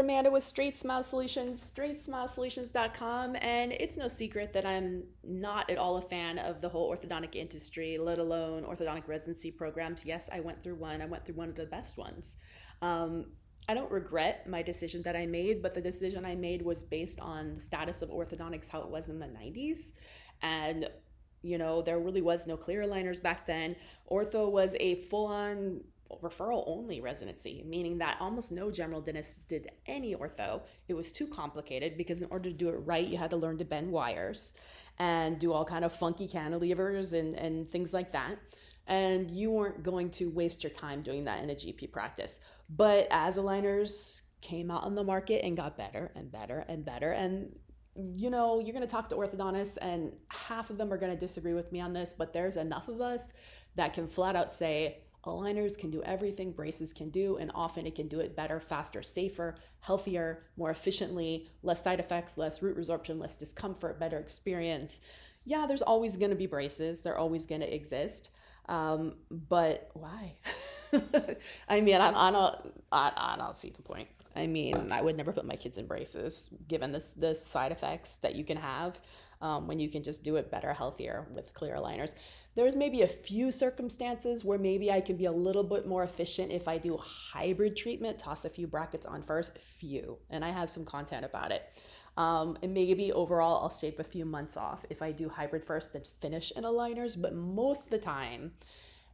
Amanda with Straightsmile Solutions, straightsmilesolutions.com, and it's no secret that I'm not at all a fan of the whole orthodontic industry, let alone orthodontic residency programs. Yes, I went through one. I went through one of the best ones. Um, I don't regret my decision that I made, but the decision I made was based on the status of orthodontics, how it was in the 90s. And there really was no clear aligners back then. Ortho was a full on referral only residency, meaning that almost no general dentist did any ortho. It was too complicated because in order to do it right, you had to learn to bend wires and do all kind of funky cantilevers and things like that. And you weren't going to waste your time doing that in a GP practice. But as aligners came out on the market and got better and better and better, and you're going to talk to orthodontists, and half of them are going to disagree with me on this, but there's enough of us that can flat out say aligners can do everything braces can do, and often it can do it better, faster, safer, healthier, more efficiently, less side effects, less root resorption, less discomfort, better experience. Yeah, there's always going to be braces. They're always going to exist. But why? I mean, I don't see the point. I mean, I would never put my kids in braces, given the side effects that you can have when you can just do it better, healthier with clear aligners. There's maybe a few circumstances where maybe I can be a little bit more efficient if I do hybrid treatment, toss a few brackets on first, and I have some content about it. And maybe overall I'll shave a few months off if I do hybrid first, then finish in aligners. But most of the time,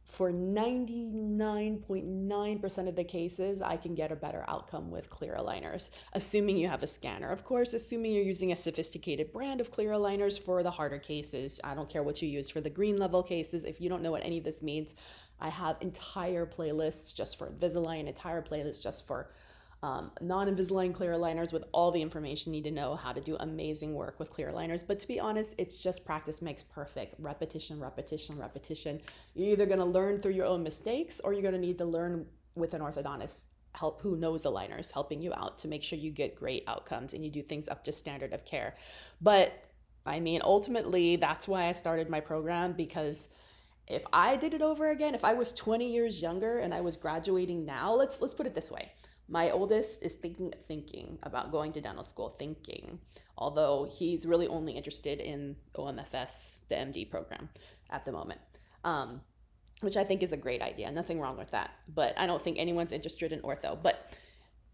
for 99.9% of the cases, I can get a better outcome with clear aligners, assuming you have a scanner. Of course, assuming you're using a sophisticated brand of clear aligners for the harder cases. I don't care what you use for the green level cases. If you don't know what any of this means, I have entire playlists just for Invisalign, entire playlists just for non-Invisalign clear aligners with all the information you need to know how to do amazing work with clear aligners. But to be honest, it's just practice makes perfect. Repetition, repetition, repetition. You're either going to learn through your own mistakes, or you're going to need to learn with an orthodontist who knows aligners, helping you out to make sure you get great outcomes and you do things up to standard of care. But I mean, ultimately, that's why I started my program, because if I did it over again, if I was 20 years younger and I was graduating now, let's put it this way. My oldest is thinking about going to dental school, although he's really only interested in OMFS, the MD program at the moment, which I think is a great idea. Nothing wrong with that. But I don't think anyone's interested in ortho. But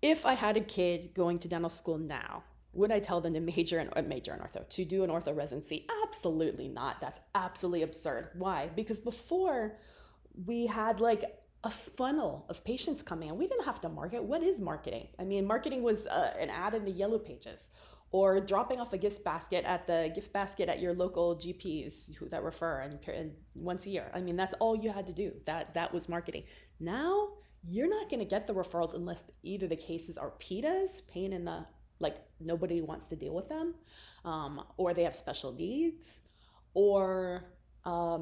if I had a kid going to dental school now, would I tell them to major in ortho, to do an ortho residency? Absolutely not. That's absolutely absurd. Why? Because before we had a funnel of patients coming in. We didn't have to market. What is marketing? I mean, marketing was an ad in the yellow pages, or dropping off a gift basket at your local GPs that refer and once a year. I mean, that's all you had to do. That was marketing. Now you're not going to get the referrals unless either the cases are PIDAs, pain in the nobody wants to deal with them, or they have special needs, or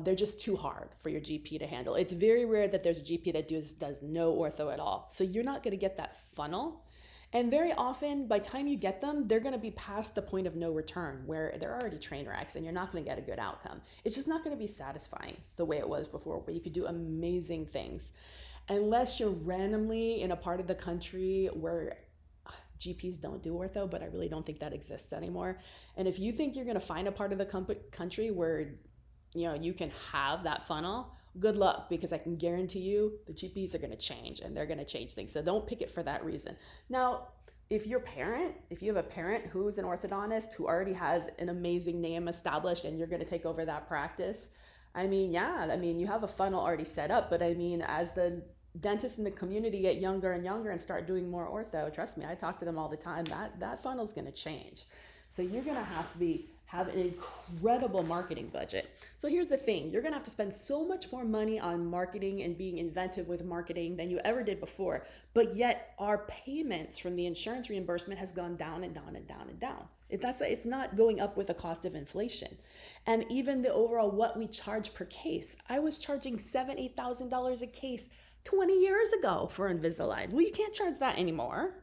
they're just too hard for your GP to handle. It's very rare that there's a GP that does no ortho at all. So you're not going to get that funnel. And very often, by the time you get them, they're going to be past the point of no return, where they're already train wrecks and you're not going to get a good outcome. It's just not going to be satisfying the way it was before, where you could do amazing things. Unless you're randomly in a part of the country where GPs don't do ortho, but I really don't think that exists anymore. And if you think you're going to find a part of the country where you can have that funnel, good luck, because I can guarantee you the GPs are going to change, and they're going to change things. So don't pick it for that reason. Now, if you have a parent who's an orthodontist who already has an amazing name established and you're going to take over that practice, you have a funnel already set up. But as the dentists in the community get younger and younger and start doing more ortho, trust me, I talk to them all the time, that funnel's going to change. So you're going to have an incredible marketing budget. So here's the thing, you're going to have to spend so much more money on marketing and being inventive with marketing than you ever did before. But yet our payments from the insurance reimbursement has gone down and down and down and down. It's not going up with the cost of inflation. And even the overall what we charge per case, I was charging $7,000, $8,000 a case 20 years ago for Invisalign. Well, you can't charge that anymore.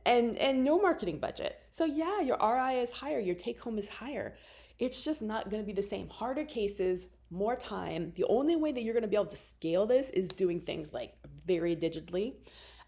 And no marketing budget. So yeah, your RI is higher, your take home is higher. It's just not going to be the same. Harder cases, more time. The only way that you're going to be able to scale this is doing things like very digitally.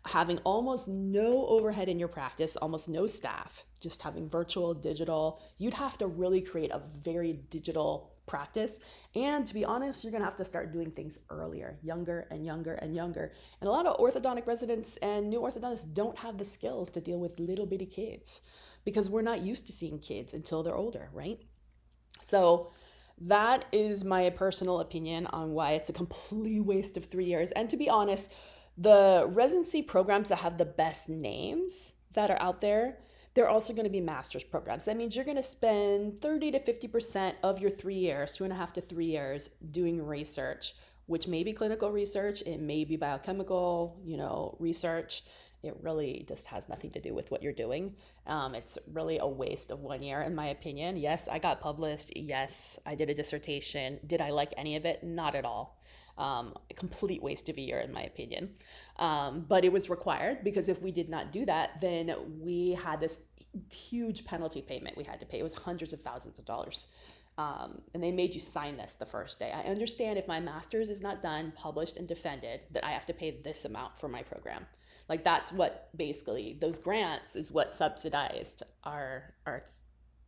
having almost no overhead in your practice, almost no staff, just having virtual, digital. You'd have to really create a very digital practice. And to be honest, you're gonna have to start doing things earlier, younger and younger and younger. And a lot of orthodontic residents and new orthodontists don't have the skills to deal with little bitty kids because we're not used to seeing kids until they're older, right? So that is my personal opinion on why it's a complete waste of 3 years. And to be honest, the residency programs that have the best names that are out there, they're also going to be master's programs. That means you're going to spend 30 to 50% of your 3 years, 2.5 to 3 years, doing research, which may be clinical research, it may be biochemical, research. It really just has nothing to do with what you're doing. It's really a waste of 1 year, in my opinion. Yes, I got published. Yes, I did a dissertation. Did I like any of it? Not at all. A complete waste of a year, in my opinion. But it was required because if we did not do that, then we had this huge penalty payment we had to pay. It was hundreds of thousands of dollars. And they made you sign this the first day. I understand if my master's is not done, published, and defended, that I have to pay this amount for my program. Like that's what basically those grants is what subsidized our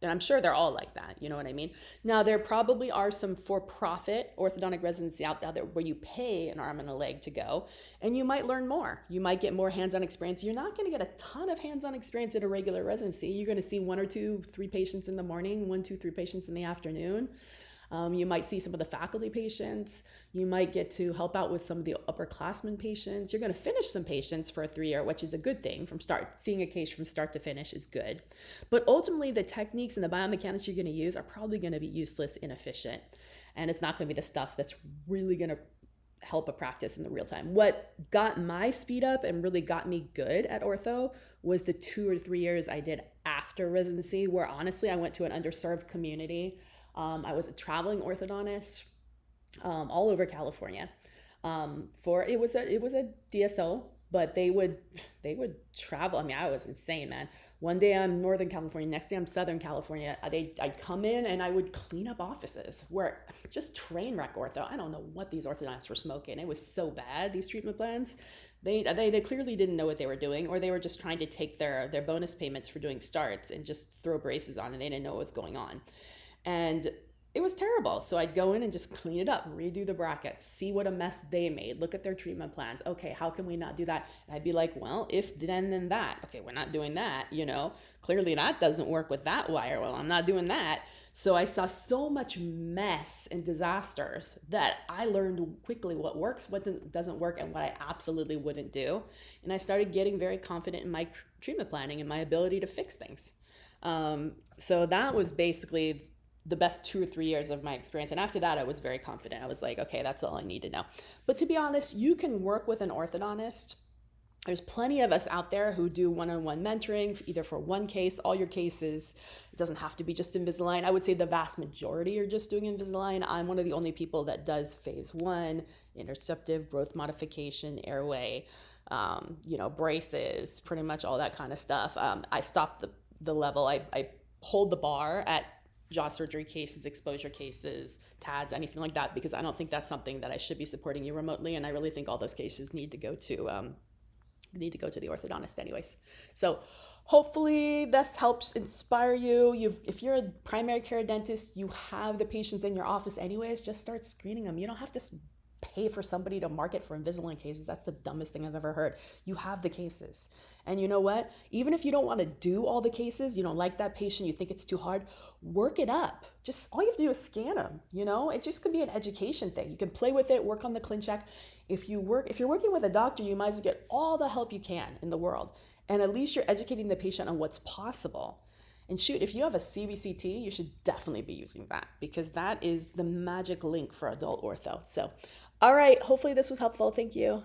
and I'm sure they're all like that, you know what I mean? Now there probably are some for-profit orthodontic residency out there where you pay an arm and a leg to go and you might learn more. You might get more hands-on experience. You're not going to get a ton of hands-on experience at a regular residency. You're going to see 1 or 2, 3 patients in the morning, 1, 2, 3 patients in the afternoon. You might see some of the faculty patients. You might get to help out with some of the upperclassmen patients. You're going to finish some patients for a 3-year, which is a good thing. Seeing a case from start to finish is good. But ultimately, the techniques and the biomechanics you're going to use are probably going to be useless, inefficient, and it's not going to be the stuff that's really going to help a practice in the real time. What got my speed up and really got me good at ortho was the 2 or 3 years I did after residency, where honestly, I went to an underserved community. I was a traveling orthodontist all over California. It was a DSO, but they would travel. I mean, I was insane, man. One day I'm Northern California, next day I'm Southern California. I'd come in and I would clean up offices where just train wreck ortho. I don't know what these orthodontists were smoking. It was so bad, these treatment plans. They clearly didn't know what they were doing, or they were just trying to take their bonus payments for doing starts and just throw braces on, and they didn't know what was going on. And it was terrible. So I'd go in and just clean it up, redo the brackets, see what a mess they made, look at their treatment plans. Okay, how can we not do that? And I'd be like, well, if then that. Okay, we're not doing that, Clearly that doesn't work with that wire. Well, I'm not doing that. So I saw so much mess and disasters that I learned quickly what works, what doesn't work, and what I absolutely wouldn't do. And I started getting very confident in my treatment planning and my ability to fix things. So that was basically the best 2 or 3 years of my experience. And after that, I was very confident. I was like, okay, that's all I need to know. But to be honest, you can work with an orthodontist. There's plenty of us out there who do one-on-one mentoring, either for one case, all your cases. It doesn't have to be just Invisalign. I would say the vast majority are just doing Invisalign. I'm one of the only people that does phase 1, interceptive, growth modification, airway, braces, pretty much all that kind of stuff. I stopped the level. I hold the bar at jaw surgery cases, exposure cases, TADS, anything like that, because I don't think that's something that I should be supporting you remotely. And I really think all those cases need to go to the orthodontist anyways. So hopefully this helps inspire you. If you're a primary care dentist, you have the patients in your office anyways, just start screening them. You don't have to pay for somebody to market for Invisalign cases. That's the dumbest thing I've ever heard. You have the cases. And you know what? Even if you don't want to do all the cases, you don't like that patient, you think it's too hard, work it up. Just all you have to do is scan them, It just could be an education thing. You can play with it, work on the Clincheck. If you're working with a doctor, you might as well get all the help you can in the world. And at least you're educating the patient on what's possible. And shoot, if you have a CBCT, you should definitely be using that, because that is the magic link for adult ortho. So, all right, hopefully this was helpful. Thank you.